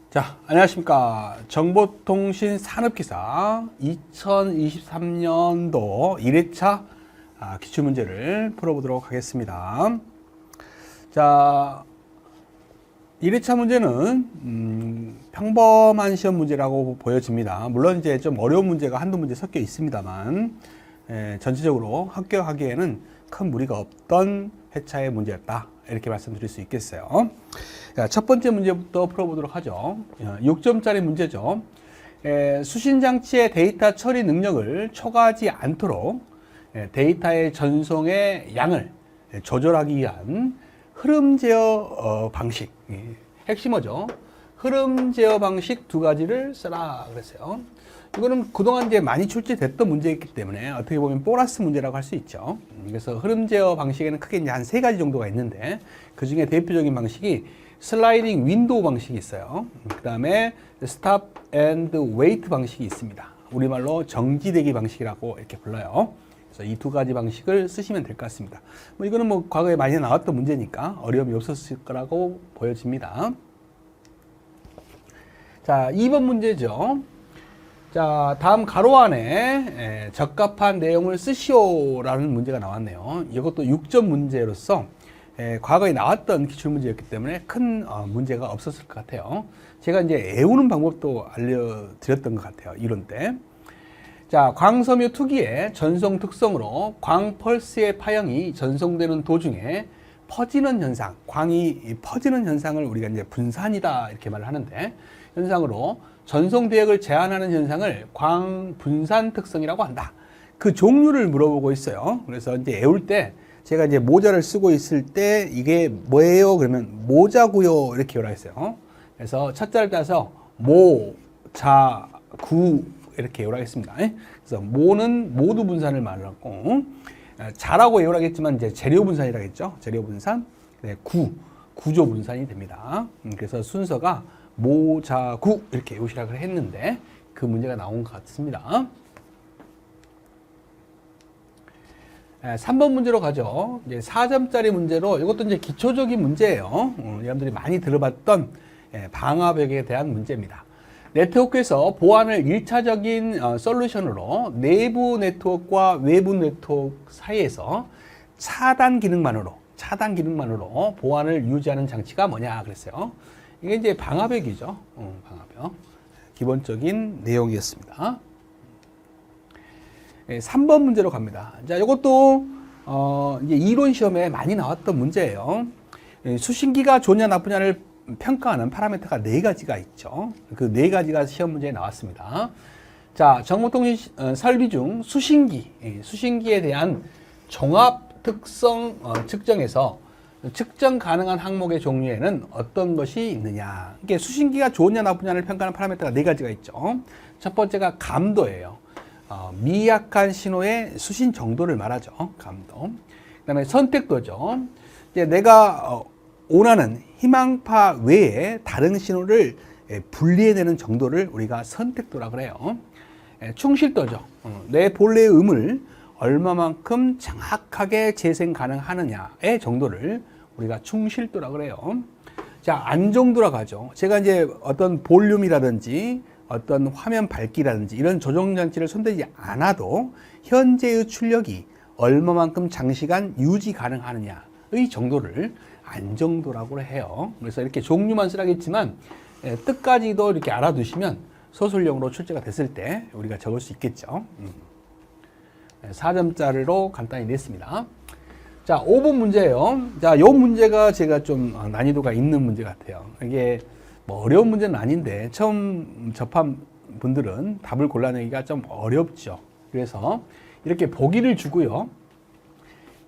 자, 안녕하십니까. 정보통신 산업기사 2023년도 1회차 기출문제를 풀어보도록 하겠습니다. 자, 1회차 문제는 평범한 시험 문제라고 보여집니다. 물론 이제 좀 어려운 문제가 한두 문제 섞여 있습니다만 전체적으로 합격하기에는 큰 무리가 없던 회차의 문제였다, 이렇게 말씀드릴 수 있겠어요. 자, 첫 번째 문제부터 풀어보도록 하죠. 6점짜리 문제죠. 수신장치의 데이터 처리 능력을 초과하지 않도록 데이터의 전송의 양을 조절하기 위한 흐름 제어 방식, 핵심어죠. 흐름 제어 방식 두 가지를 써라 그랬어요. 이거는 그동안 이제 많이 출제됐던 문제이기 때문에 어떻게 보면 보너스 문제라고 할 수 있죠. 그래서 흐름 제어 방식에는 크게 이제 한 세 가지 정도가 있는데, 그 중에 대표적인 방식이 슬라이딩 윈도우 방식이 있어요. 그 다음에 스탑 앤드 웨이트 방식이 있습니다. 우리말로 정지대기 방식이라고 이렇게 불러요. 그래서 이 두 가지 방식을 쓰시면 될 것 같습니다. 이거는 뭐 과거에 많이 나왔던 문제니까 어려움이 없었을 거라고 보여집니다. 자, 2번 문제죠. 자, 다음 가로 안에 적합한 내용을 쓰시오라는 문제가 나왔네요. 이것도 6점 문제로서 과거에 나왔던 기출문제였기 때문에 큰 문제가 없었을 것 같아요. 제가 이제 애우는 방법도 알려드렸던 것 같아요, 이론 때. 자, 광섬유 투기의 전송 특성으로 광펄스의 파형이 전송되는 도중에 퍼지는 현상, 광이 퍼지는 현상을 우리가 이제 분산이다, 이렇게 말을 하는데, 현상으로 전송 대역을 제한하는 현상을 광분산 특성이라고 한다. 그 종류를 물어보고 있어요. 그래서 이제 애울 때 제가 이제 모자를 쓰고 있을 때 이게 뭐예요? 그러면 모자구요, 이렇게 외우라 했어요. 그래서 첫 자를 따서 모, 자, 구 이렇게 외우라 했습니다. 그래서 모는 모두 분산을 말하고, 자라고 외우라겠지만 이제 재료 분산이라고 했죠. 재료 분산. 네, 구조 분산이 됩니다. 그래서 순서가 모, 자, 구 이렇게 외우시라고 했는데 그 문제가 나온 것 같습니다. 3번 문제로 가죠. 이제 4점짜리 문제로, 이것도 이제 기초적인 문제예요. 여러분들이 많이 들어봤던 방화벽에 대한 문제입니다. 네트워크에서 보안을 1차적인 솔루션으로 내부 네트워크와 외부 네트워크 사이에서 차단 기능만으로 보안을 유지하는 장치가 뭐냐 그랬어요. 이게 이제 방화벽이죠. 방화벽. 기본적인 내용이었습니다. 3번 문제로 갑니다. 자, 이것도 이제 이론 시험에 많이 나왔던 문제예요. 수신기가 좋냐 나쁘냐를 평가하는 파라미터가 4가지가 있죠. 그 4가지가 시험 문제에 나왔습니다. 자, 정보통신 설비 중 수신기에 대한 종합 특성 측정에서 측정 가능한 항목의 종류에는 어떤 것이 있느냐. 이게 수신기가 좋으냐 나쁘냐를 평가하는 파라미터가 4가지가 있죠. 첫 번째가 감도예요. 미약한 신호의 수신 정도를 말하죠. 감도. 그 다음에 선택도죠. 이제 내가 원하는 희망파 외에 다른 신호를 분리해내는 정도를 우리가 선택도라고 그래요. 충실도죠. 내 본래의 음을 얼마만큼 정확하게 재생 가능하느냐의 정도를 우리가 충실도라고 그래요. 자, 안정도라고 하죠. 제가 이제 어떤 볼륨이라든지 어떤 화면 밝기라든지 이런 조정 장치를 손대지 않아도 현재의 출력이 얼마만큼 장시간 유지 가능하느냐의 정도를 안정도라고 해요. 그래서 이렇게 종류만 쓰라겠지만 뜻까지도 이렇게 알아두시면 소설용으로 출제가 됐을 때 우리가 적을 수 있겠죠. 4점짜리로 간단히 냈습니다. 자, 5번 문제예요. 자, 이 문제가 제가 좀 난이도가 있는 문제 같아요. 이게 뭐 어려운 문제는 아닌데 처음 접한 분들은 답을 골라내기가 좀 어렵죠. 그래서 이렇게 보기를 주고요.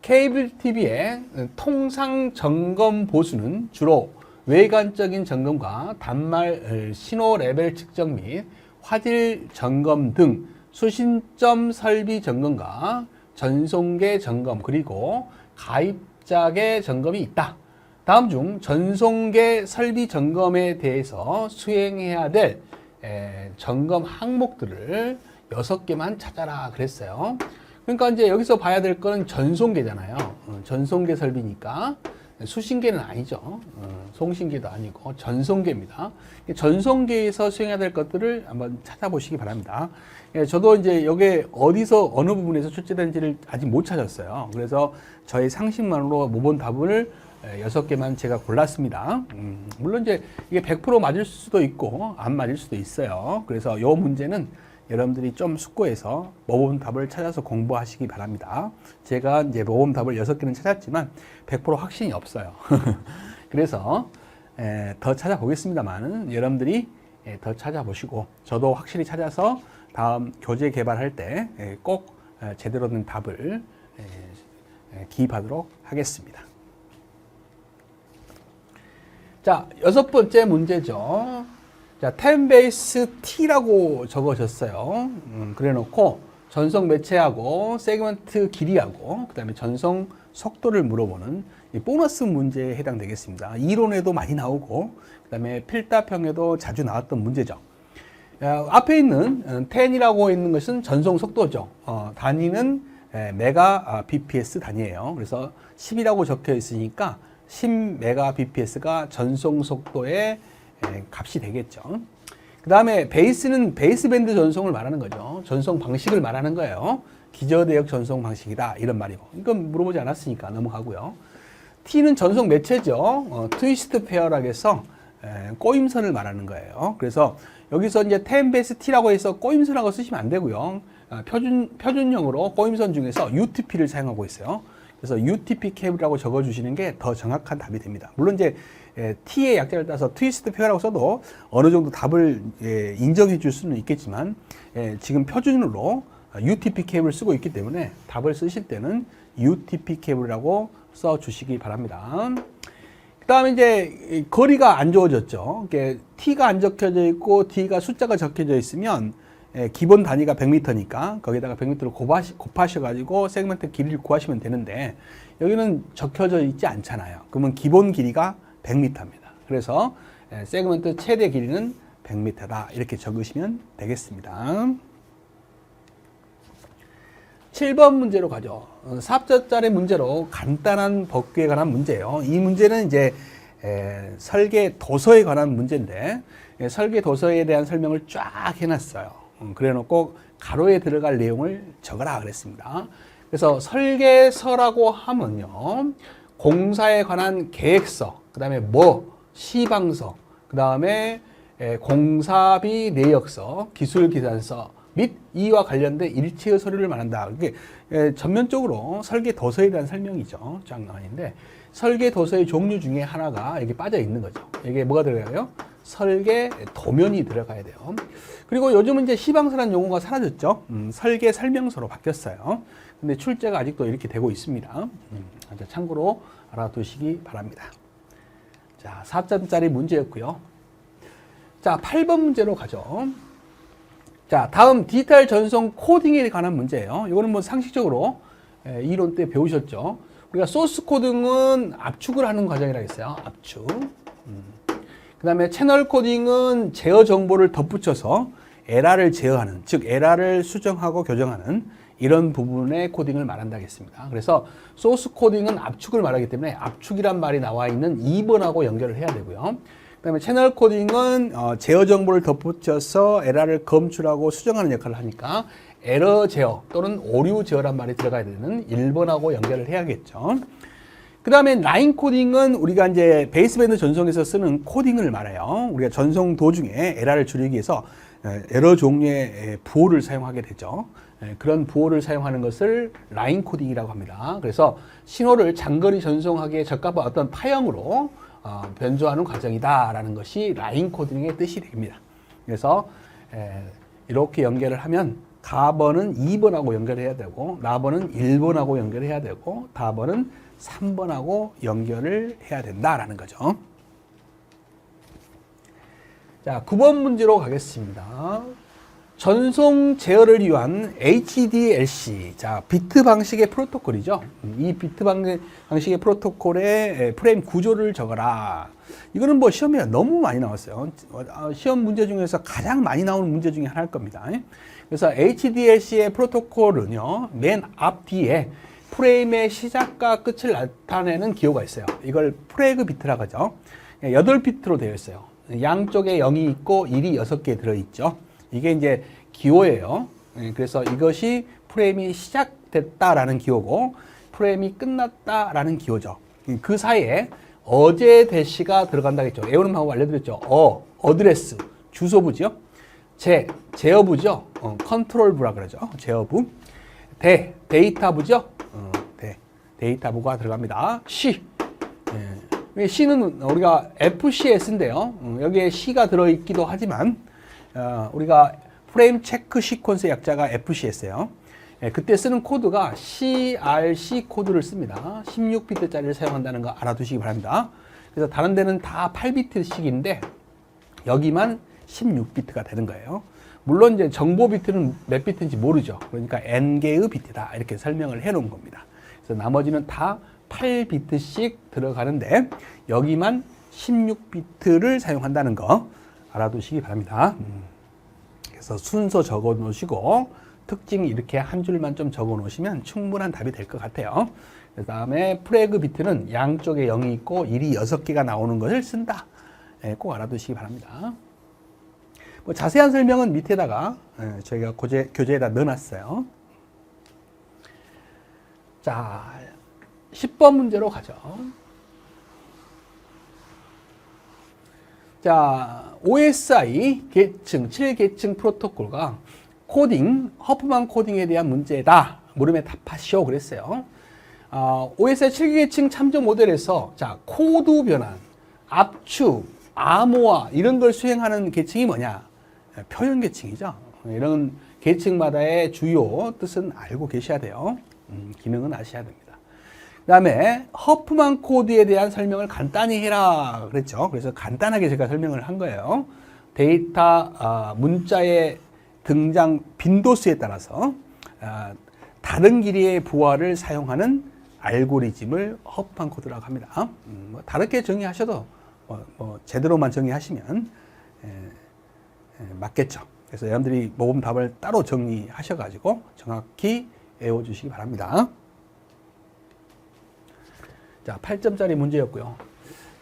케이블 TV의 통상 점검 보수는 주로 외관적인 점검과 단말 신호 레벨 측정 및 화질 점검 등 수신점 설비 점검과 전송계 점검, 그리고 가입자계 점검이 있다. 다음 중 전송계 설비 점검에 대해서 수행해야 될 점검 항목들을 6개만 찾아라 그랬어요. 그러니까 이제 여기서 봐야 될 거는 전송계잖아요. 전송계 설비니까 수신계는 아니죠. 송신계도 아니고 전송계입니다. 전송계에서 수행해야 될 것들을 한번 찾아보시기 바랍니다. 예, 저도 이제 이게 어디서 어느 부분에서 출제된지를 아직 못 찾았어요. 그래서 저의 상식만으로 모본 답을 6개만 제가 골랐습니다. 물론 이제 이게 100% 맞을 수도 있고 안 맞을 수도 있어요. 그래서 이 문제는 여러분들이 좀 숙고해서 모범 답을 찾아서 공부하시기 바랍니다. 제가 이제 모범 답을 6개는 찾았지만 100% 확신이 없어요. 그래서 더 찾아보겠습니다만 여러분들이 더 찾아보시고 저도 확실히 찾아서 다음 교재 개발할 때 꼭 제대로 된 답을 기입하도록 하겠습니다. 자, 6번째 문제죠. 자, 10 베이스 t라고 적어졌어요. 그래 놓고 전송 매체하고 세그먼트 길이하고 그 다음에 전송 속도를 물어보는 이 보너스 문제에 해당되겠습니다. 이론에도 많이 나오고 그 다음에 필답형에도 자주 나왔던 문제죠. 앞에 있는 10이라고 있는 것은 전송 속도죠. 단위는 메가 bps 단위예요. 그래서 10이라고 적혀 있으니까 10 메가 bps가 전송 속도의 값이 되겠죠. 그 다음에 베이스는 베이스밴드 전송을 말하는 거죠. 전송 방식을 말하는 거예요. 기저대역 전송 방식이다 이런 말이고 이건 물어보지 않았으니까 넘어가고요. T는 전송 매체죠. 트위스트 페어라고 해서 꼬임선을 말하는 거예요. 그래서 여기서 이제 10 베이스 T라고 해서 꼬임선이라고 쓰시면 안 되고요. 표준형으로 꼬임선 중에서 UTP를 사용하고 있어요. 그래서 UTP 케이블이라고 적어주시는 게 더 정확한 답이 됩니다. 물론 이제 T의 약자를 따서 트위스트 페어라고 써도 어느 정도 답을 인정해 줄 수는 있겠지만 지금 표준으로 UTP 케이블을 쓰고 있기 때문에 답을 쓰실 때는 UTP 케이블이라고 써 주시기 바랍니다. 그 다음에 이제 거리가 안 주어졌죠. T가 안 적혀져 있고 D가 숫자가 적혀져 있으면 기본 단위가 100m니까 거기다가 100m를 곱하셔가지고 세그먼트 길이를 구하시면 되는데 여기는 적혀져 있지 않잖아요. 그러면 기본 길이가 100m입니다. 그래서 세그먼트 최대 길이는 100m다 이렇게 적으시면 되겠습니다. 7번 문제로 가죠. 4자짜리 문제로 간단한 법규에 관한 문제예요. 이 문제는 이제 설계 도서에 관한 문제인데 설계 도서에 대한 설명을 쫙 해놨어요. 그래 놓고 가로에 들어갈 내용을 적어라 그랬습니다. 그래서 설계서라고 하면요. 공사에 관한 계획서, 그 다음에 시방서, 그 다음에 공사비 내역서, 기술기산서 및 이와 관련된 일체의 서류를 말한다. 이게 전면적으로 설계 도서에 대한 설명이죠. 장난인데 설계 도서의 종류 중에 하나가 여기 빠져 있는 거죠. 이게 뭐가 들어가요? 설계 도면이 들어가야 돼요. 그리고 요즘은 이제 시방서라는 용어가 사라졌죠. 설계 설명서로 바뀌었어요. 근데 출제가 아직도 이렇게 되고 있습니다. 참고로 알아두시기 바랍니다. 자, 4점짜리 문제였고요. 자, 8번 문제로 가죠. 자, 다음 디지털 전송 코딩에 관한 문제예요. 이거는 뭐 상식적으로 이론 때 배우셨죠. 우리가 소스 코딩은 압축을 하는 과정이라고 했어요. 압축. 그 다음에 채널 코딩은 제어 정보를 덧붙여서 에러를 제어하는, 즉 에러를 수정하고 교정하는 이런 부분의 코딩을 말한다고 했습니다. 그래서 소스 코딩은 압축을 말하기 때문에 압축이란 말이 나와 있는 2번하고 연결을 해야 되고요. 그 다음에 채널 코딩은 제어 정보를 덧붙여서 에러를 검출하고 수정하는 역할을 하니까 에러 제어 또는 오류 제어란 말이 들어가야 되는 1번하고 연결을 해야겠죠. 그 다음에 라인 코딩은 우리가 이제 베이스밴드 전송에서 쓰는 코딩을 말해요. 우리가 전송 도중에 에러를 줄이기 위해서 에러 종류의 부호를 사용하게 되죠. 그런 부호를 사용하는 것을 라인 코딩이라고 합니다. 그래서 신호를 장거리 전송하기에 적합한 어떤 파형으로 변조하는 과정이다라는 것이 라인 코딩의 뜻이 됩니다. 그래서 이렇게 연결을 하면 가번은 2번하고 연결해야 되고 나번은 1번하고 연결해야 되고 다번은 3번하고 연결을 해야 된다라는 거죠. 자, 9번 문제로 가겠습니다. 전송 제어를 위한 HDLC, 자, 비트 방식의 프로토콜이죠. 이 비트 방식의 프로토콜의 프레임 구조를 적어라. 이거는 뭐 시험에 너무 많이 나왔어요. 시험 문제 중에서 가장 많이 나오는 문제 중에 하나일 겁니다. 그래서 HDLC의 프로토콜은요, 맨 앞 뒤에 프레임의 시작과 끝을 나타내는 기호가 있어요. 이걸 프레그 비트라고 하죠. 8비트로 되어 있어요. 양쪽에 0이 있고 1이 6개 들어있죠. 이게 이제 기호예요. 그래서 이것이 프레임이 시작됐다라는 기호고 프레임이 끝났다라는 기호죠. 그 사이에 어제 대시가 들어간다 했죠. 외우는 방법 알려드렸죠. 어드레스, 주소부죠. 제어부죠. 컨트롤부라 그러죠. 제어부. 데이터부죠. 데이터부가 들어갑니다. C는 우리가 FCS인데요. 여기에 C가 들어있기도 하지만 우리가 프레임 체크 시퀀스의 약자가 FCS예요. 그때 쓰는 코드가 CRC 코드를 씁니다. 16비트짜리를 사용한다는 거 알아두시기 바랍니다. 그래서 다른 데는 다 8비트씩인데 여기만 16비트가 되는 거예요. 물론 이제 정보 비트는 몇 비트인지 모르죠. 그러니까 N개의 비트다 이렇게 설명을 해 놓은 겁니다. 그래서 나머지는 다 8비트씩 들어가는데 여기만 16비트를 사용한다는 거 알아두시기 바랍니다. 그래서 순서 적어 놓으시고 특징 이렇게 한 줄만 좀 적어 놓으시면 충분한 답이 될 것 같아요. 그 다음에 프레그 비트는 양쪽에 0이 있고 1이 6개가 나오는 것을 쓴다. 꼭 알아두시기 바랍니다. 뭐 자세한 설명은 밑에다가 저희가 교재에다 넣어놨어요. 자, 10번 문제로 가죠. 자, OSI 계층, 7계층 프로토콜과 코딩, 허프만 코딩에 대한 문제다. 물음에 답하시오. 그랬어요. OSI 7계층 참조 모델에서 자, 코드 변환, 압축, 암호화 이런 걸 수행하는 계층이 뭐냐? 표현 계층이죠. 이런 계층마다의 주요 뜻은 알고 계셔야 돼요. 기능은 아셔야 됩니다. 그 다음에 허프만 코드에 대한 설명을 간단히 해라 그랬죠. 그래서 간단하게 제가 설명을 한 거예요. 데이터 문자의 등장 빈도수에 따라서 다른 길이의 부하를 사용하는 알고리즘을 허프만 코드라고 합니다. 뭐 다르게 정의하셔도 제대로만 정의하시면 맞겠죠. 그래서 여러분들이 모범 답을 따로 정리하셔가지고 정확히 외워주시기 바랍니다. 자, 8점짜리 문제였고요.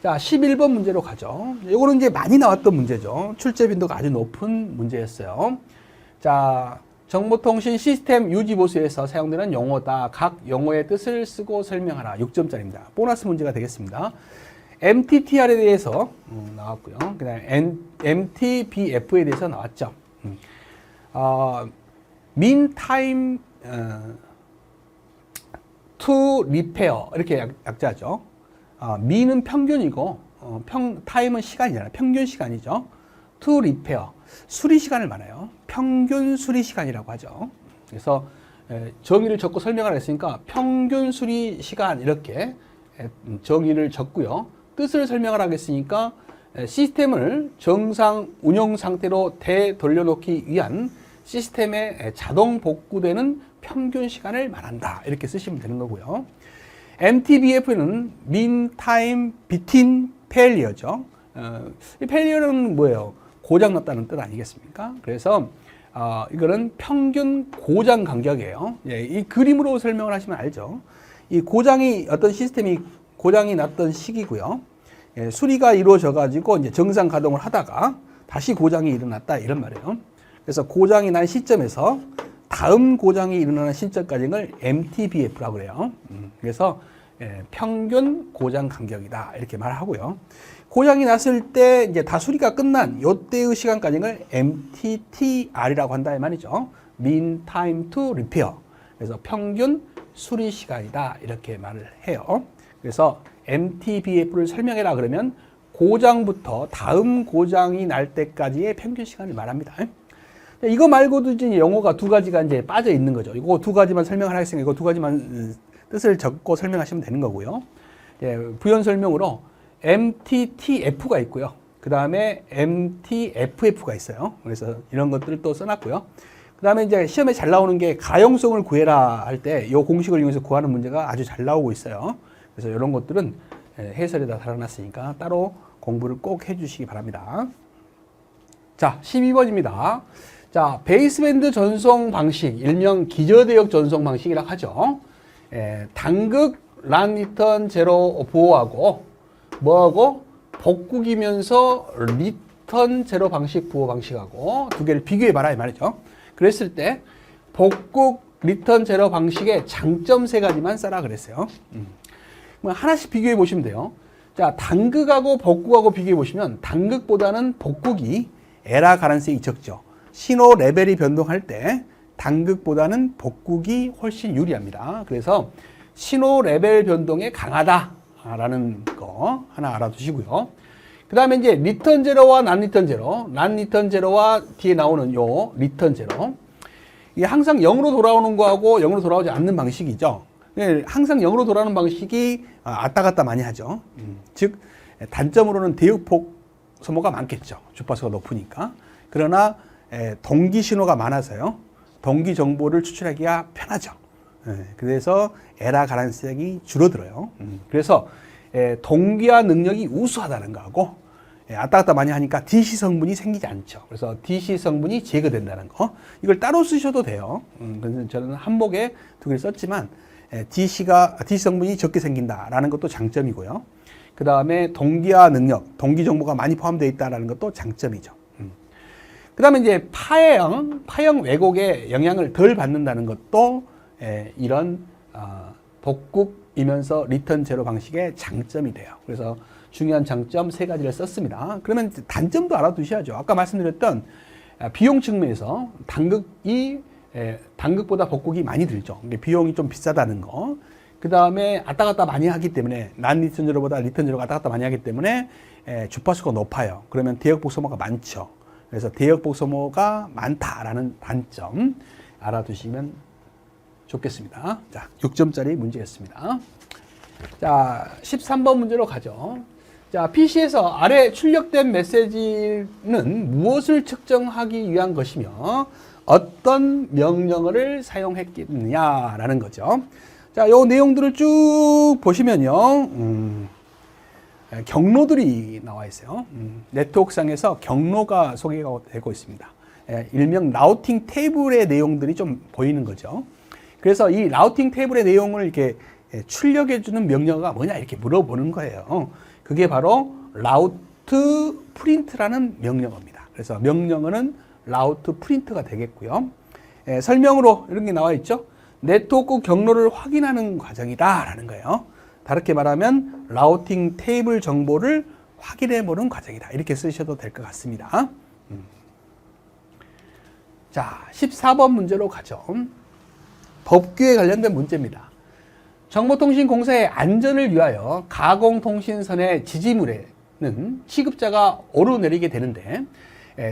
자, 11번 문제로 가죠. 이거는 이제 많이 나왔던 문제죠. 출제 빈도가 아주 높은 문제였어요. 자, 정보통신 시스템 유지보수에서 사용되는 용어다. 각 용어의 뜻을 쓰고 설명하라. 6점짜리입니다. 보너스 문제가 되겠습니다. MTTR에 대해서 나왔고요. 그 다음에 MTBF에 대해서 나왔죠. mean time to repair 이렇게 약자죠. mean은 평균이고 time은 시간이잖아요. 평균 시간이죠. to repair 수리 시간을 말해요. 평균 수리 시간이라고 하죠. 그래서 정의를 적고 설명을 했으니까 평균 수리 시간 이렇게 정의를 적고요. 뜻을 설명을 하겠으니까 시스템을 정상 운영 상태로 되돌려놓기 위한 시스템에 자동 복구되는 평균 시간을 말한다. 이렇게 쓰시면 되는 거고요. MTBF는 mean time between failure죠. 이 failure는 뭐예요? 고장 났다는 뜻 아니겠습니까? 그래서 이거는 평균 고장 간격이에요. 이 그림으로 설명을 하시면 알죠. 이 고장이 어떤 시스템이 고장이 났던 시기고요. 수리가 이루어져 가지고 이제 정상 가동을 하다가 다시 고장이 일어났다 이런 말이에요. 그래서 고장이 난 시점에서 다음 고장이 일어나는 시점까지를 MTBF라고 그래요. 그래서 평균 고장 간격이다 이렇게 말하고요. 고장이 났을 때 이제 다 수리가 끝난 이때의 시간까지를 MTTR이라고 한다 이 말이죠. mean time to repair. 그래서 평균 수리 시간이다 이렇게 말을 해요. 그래서 MTBF를 설명해라 그러면 고장부터 다음 고장이 날 때까지의 평균 시간을 말합니다. 이거 말고도 이제 영어가 두 가지가 이제 빠져 있는 거죠. 이거 두 가지만 설명을 하겠으니까 이거 두 가지만 뜻을 적고 설명하시면 되는 거고요. 부연 설명으로 MTTF가 있고요. 그 다음에 MTFF가 있어요. 그래서 이런 것들을 또 써놨고요. 그 다음에 이제 시험에 잘 나오는 게 가용성을 구해라 할 때 이 공식을 이용해서 구하는 문제가 아주 잘 나오고 있어요. 그래서 이런 것들은 해설에다 달아놨으니까 따로 공부를 꼭 해주시기 바랍니다. 자, 12번입니다. 자, 베이스밴드 전송 방식, 일명 기저대역 전송 방식이라고 하죠. 당극 란 리턴 제로 부호하고 뭐하고 복국이면서 리턴 제로 방식 부호 방식하고 두 개를 비교해 봐라 이 말이죠. 그랬을 때 복국 리턴 제로 방식의 장점 세 가지만 써라 그랬어요. 하나씩 비교해 보시면 돼요. 자, 당극하고 복국하고 비교해 보시면 당극보다는 복국이 에라 가능성이 적죠. 신호 레벨이 변동할 때 당극보다는 복국이 훨씬 유리합니다. 그래서 신호 레벨 변동에 강하다라는 거 하나 알아두시고요. 그 다음에 이제 리턴 제로와 난 리턴 제로, 난 리턴 제로와 뒤에 나오는 요 리턴 제로. 이게 항상 0으로 돌아오는 거하고 0으로 돌아오지 않는 방식이죠. 항상 0으로 돌아오는 방식이 왔다 갔다 많이 하죠. 즉 단점으로는 대역폭 소모가 많겠죠. 주파수가 높으니까. 그러나 동기 신호가 많아서요. 동기 정보를 추출하기가 편하죠. 그래서 에라 가능성이 줄어들어요. 그래서 동기화 능력이 우수하다는 거하고 왔다 갔다 많이 하니까 DC 성분이 생기지 않죠. 그래서 DC 성분이 제거된다는 거. 이걸 따로 쓰셔도 돼요. 그래서 저는 한목에 두 개를 썼지만 DC 성분이 적게 생긴다라는 것도 장점이고요. 그 다음에 동기화 능력, 동기 정보가 많이 포함되어 있다는 것도 장점이죠. 그 다음에 이제 파형 왜곡에 영향을 덜 받는다는 것도 이런 복국이면서 리턴 제로 방식의 장점이 돼요. 그래서 중요한 장점 세 가지를 썼습니다. 그러면 단점도 알아두셔야죠. 아까 말씀드렸던 비용 측면에서 당극보다 복국이 많이 들죠. 비용이 좀 비싸다는 거. 그 다음에 왔다 갔다 많이 하기 때문에 난 리턴 제로보다 리턴 제로가 왔다 갔다 많이 하기 때문에 주파수가 높아요. 그러면 대역폭 소모가 많죠. 그래서 대역폭 소모가 많다라는 단점 알아두시면 좋겠습니다. 자, 6점짜리 문제였습니다. 자, 13번 문제로 가죠. 자, PC에서 아래 출력된 메시지는 무엇을 측정하기 위한 것이며 어떤 명령어를 사용했겠느냐라는 거죠. 자, 요 내용들을 쭉 보시면요. 경로들이 나와 있어요. 네트워크상에서 경로가 소개가 되고 있습니다. 일명 라우팅 테이블의 내용들이 좀 보이는 거죠. 그래서 이 라우팅 테이블의 내용을 이렇게 출력해주는 명령어가 뭐냐 이렇게 물어보는 거예요. 그게 바로 라우트 프린트라는 명령어입니다. 그래서 명령어는 라우트 프린트가 되겠고요. 설명으로 이런 게 나와 있죠. 네트워크 경로를 확인하는 과정이다라는 거예요. 다르게 말하면 라우팅 테이블 정보를 확인해 보는 과정이다. 이렇게 쓰셔도 될 것 같습니다. 자, 14번 문제로 가죠. 법규에 관련된 문제입니다. 정보통신공사의 안전을 위하여 가공통신선의 지지물에는 취급자가 오르내리게 되는데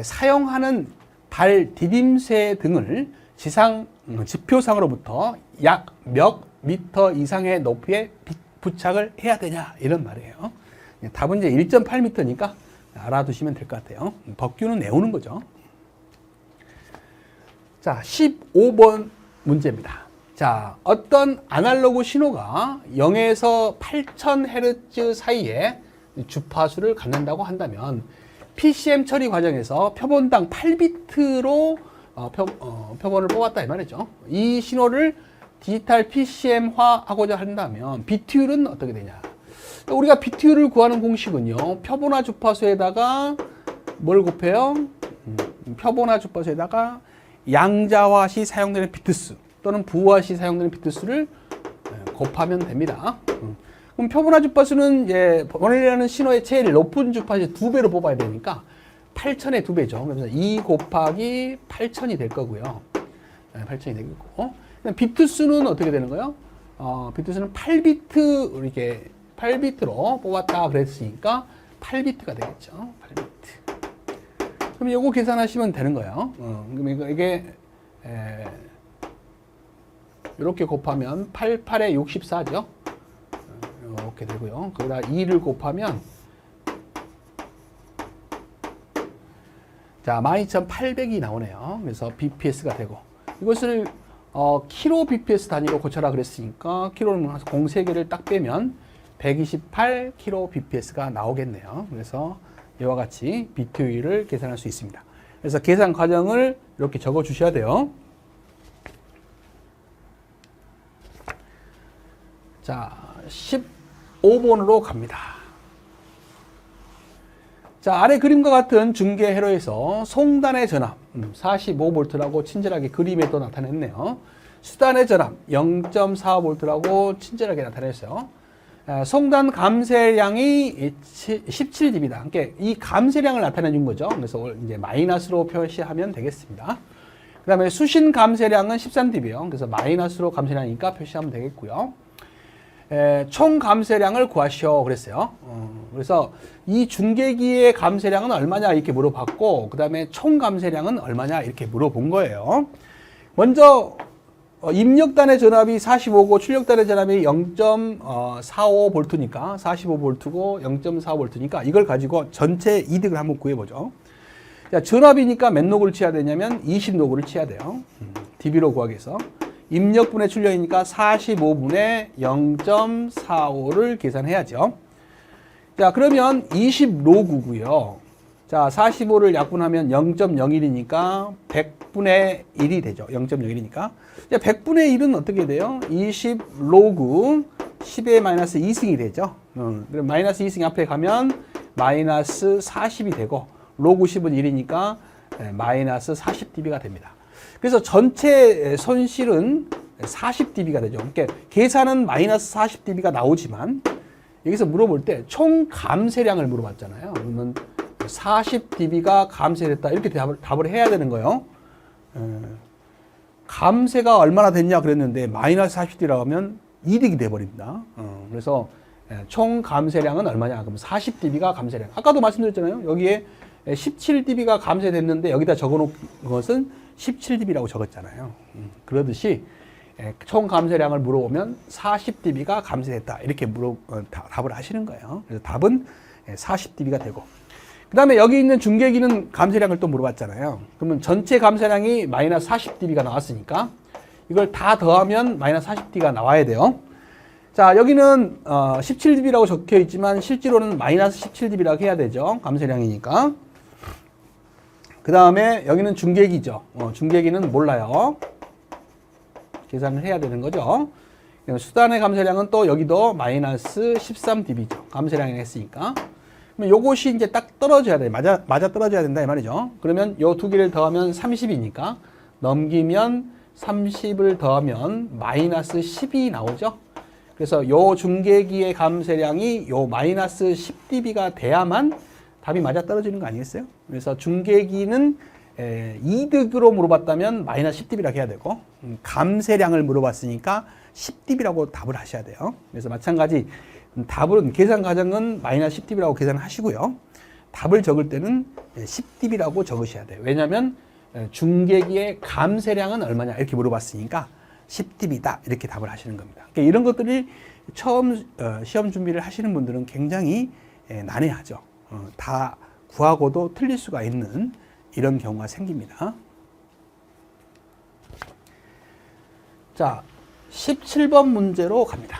사용하는 발 디딤새 등을 지표상으로부터 약 몇 미터 이상의 높이에 부착을 해야 되냐 이런 말이에요. 답은 이제 1.8m니까 알아두시면 될 것 같아요. 법규는 외우는 거죠. 자, 15번 문제입니다. 자, 어떤 아날로그 신호가 0에서 8000Hz 사이에 주파수를 갖는다고 한다면 PCM 처리 과정에서 표본당 8비트로 표본을 뽑았다 이 말이죠. 이 신호를 디지털 PCM화 하고자 한다면 비트율은 어떻게 되냐. 우리가 비트율을 구하는 공식은요. 표본화 주파수에다가 뭘 곱해요? 표본화 주파수에다가 양자화 시 사용되는 비트수 또는 부화 시 사용되는 비트수를 곱하면 됩니다. 그럼 표본화 주파수는 이제 보내려는 신호의 제일 높은 주파수 2배로 뽑아야 되니까 8000의 2배죠. 그래서 2 곱하기 8000이 될 거고요. 8000이 되겠고. 비트수는 어떻게 되는 거예요? 비트수는 8비트 이렇게 8비트로 뽑았다 그랬으니까 8비트가 되겠죠. 8비트. 그럼 이거 계산하시면 되는 거예요. 그럼 이게 이렇게 곱하면 88에 64죠. 이렇게 되고요. 거기다 2를 곱하면 자, 12800이 나오네요. 그래서 BPS가 되고 이것을 키로 BPS 단위로 고쳐라 그랬으니까 키로는 03개를 딱 빼면 128 키로 BPS가 나오겠네요. 그래서 이와 같이 비트율을 계산할 수 있습니다. 그래서 계산 과정을 이렇게 적어 주셔야 돼요. 자, 15번으로 갑니다. 자, 아래 그림과 같은 중계 회로에서 송단의 전압 45V라고 친절하게 그림에도 나타냈네요. 수단의 전압 0.45V라고 친절하게 나타냈어요. 송단 감쇄량이 17dB다. 그러니까 이 감쇄량을 나타내 준 거죠. 그래서 이제 마이너스로 표시하면 되겠습니다. 그 다음에 수신 감쇄량은 13dB예요. 그래서 마이너스로 감쇄량이니까 표시하면 되겠고요. 총 감쇄량을 구하시오 그랬어요. 그래서 이 중계기의 감쇄량은 얼마냐 이렇게 물어봤고, 그 다음에 총 감쇄량은 얼마냐 이렇게 물어본 거예요. 먼저 입력단의 전압이 45고 출력단의 전압이 0.45V니까 45V고 0.45V니까 이걸 가지고 전체 이득을 한번 구해보죠. 자, 전압이니까 몇 녹을 치야 되냐면 20녹을 치야 돼요. dB로 구하기 위해서. 입력분의 출력이니까 45분의 0.45를 계산해야죠. 자, 그러면 20로그고요. 자, 45를 약분하면 0.01이니까 100분의 1이 되죠. 0.01이니까. 100분의 1은 어떻게 돼요? 20로그 10의 마이너스 2승이 되죠. 그럼 마이너스 2승 앞에 가면 마이너스 40이 되고, 로그 10은 1이니까 마이너스 40dB가 됩니다. 그래서 전체 손실은 40dB가 되죠. 그러니까 계산은 마이너스 40dB가 나오지만 여기서 물어볼 때 총 감쇄량을 물어봤잖아요. 그러면 40dB가 감쇄됐다 이렇게 답을 해야 되는 거예요. 감쇄가 얼마나 됐냐 그랬는데 마이너스 40dB라고 하면 이득이 돼버립니다. 그래서 총 감쇄량은 얼마냐? 그럼 40dB가 감쇄량. 아까도 말씀드렸잖아요. 여기에 17dB가 감쇄됐는데 여기다 적어놓은 것은 17dB라고 적었잖아요. 그러듯이 총 감쇄량을 물어보면 40dB가 감쇄됐다 이렇게 답을 하시는 거예요. 그래서 답은 40dB가 되고, 그 다음에 여기 있는 중계기는 감쇄량을 또 물어봤잖아요. 그러면 전체 감쇄량이 마이너스 40dB가 나왔으니까 이걸 다 더하면 마이너스 40dB가 나와야 돼요. 자, 여기는 17dB라고 적혀 있지만 실제로는 마이너스 17dB라고 해야 되죠. 감쇄량이니까. 그 다음에 여기는 중계기죠. 중계기는 몰라요. 계산을 해야 되는 거죠. 수단의 감쇄량은 또 여기도 마이너스 13dB죠. 감쇄량이 했으니까. 그러면 요것이 이제 딱 떨어져야 돼. 맞아 떨어져야 된다 이 말이죠. 그러면 요 두 개를 더하면 30이니까 넘기면 30을 더하면 마이너스 10이 나오죠. 그래서 요 중계기의 감쇄량이 요 마이너스 10dB가 돼야만 답이 맞아 떨어지는 거 아니겠어요? 그래서 중계기는 이득으로 물어봤다면 마이너스 10dB라고 해야 되고, 감쇄량을 물어봤으니까 10dB라고 답을 하셔야 돼요. 그래서 마찬가지 답은 계산 과정은 마이너스 10dB라고 계산하시고요. 답을 적을 때는 10dB라고 적으셔야 돼요. 왜냐하면 중계기의 감쇄량은 얼마냐 이렇게 물어봤으니까 10dB다 이렇게 답을 하시는 겁니다. 그러니까 이런 것들이 처음 시험 준비를 하시는 분들은 굉장히 난해하죠. 다 구하고도 틀릴 수가 있는 이런 경우가 생깁니다. 자, 17번 문제로 갑니다.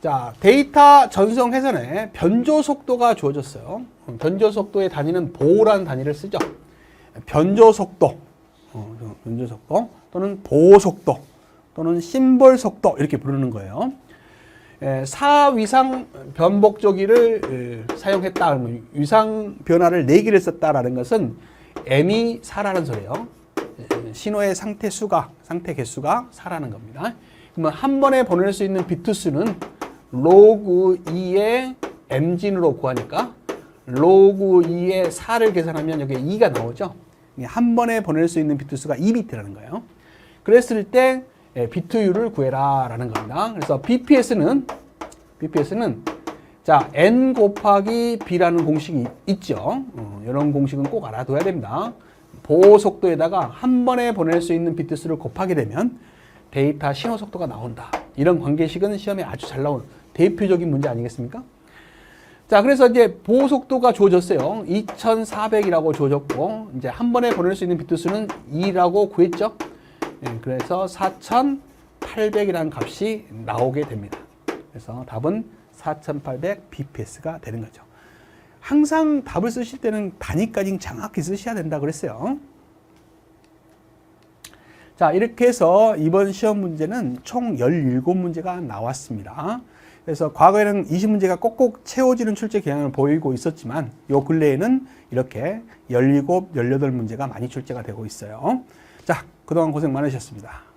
자, 데이터 전송 해선에 변조 속도가 주어졌어요. 변조 속도의 단위는 보라는 단위를 쓰죠. 변조 속도, 변조 속도 또는 보호 속도 또는 심볼 속도 이렇게 부르는 거예요. 사위상 변복조기를 사용했다. 위상 변화를 4개를 썼다라는 것은 m이 4라는 소리예요. 신호의 상태 개수가 4라는 겁니다. 그러면 한 번에 보낼 수 있는 비트 수는 로그 2의 m진으로 구하니까 로그 2의 4를 계산하면 여기 2가 나오죠. 한 번에 보낼 수 있는 비트 수가 2비트라는 거예요. 그랬을 때 비트율을 구해라 라는 겁니다. 그래서 BPS는 자, N 곱하기 B라는 공식이 있죠. 이런 공식은 꼭 알아둬야 됩니다. 보호 속도에다가 한 번에 보낼 수 있는 비트 수를 곱하게 되면 데이터 신호 속도가 나온다. 이런 관계식은 시험에 아주 잘 나오는 대표적인 문제 아니겠습니까? 자, 그래서 이제 보호 속도가 주어졌어요. 2400이라고 주어졌고, 이제 한 번에 보낼 수 있는 비트 수는 2라고 구했죠. 그래서 4800이라는 값이 나오게 됩니다. 그래서 답은 4800 bps가 되는 거죠. 항상 답을 쓰실 때는 단위까지 정확히 쓰셔야 된다 그랬어요. 자, 이렇게 해서 이번 시험 문제는 총 17문제가 나왔습니다. 그래서 과거에는 20문제가 꼭꼭 채워지는 출제 경향을 보이고 있었지만 요 근래에는 이렇게 17, 18문제가 많이 출제가 되고 있어요. 자, 그동안 고생 많으셨습니다.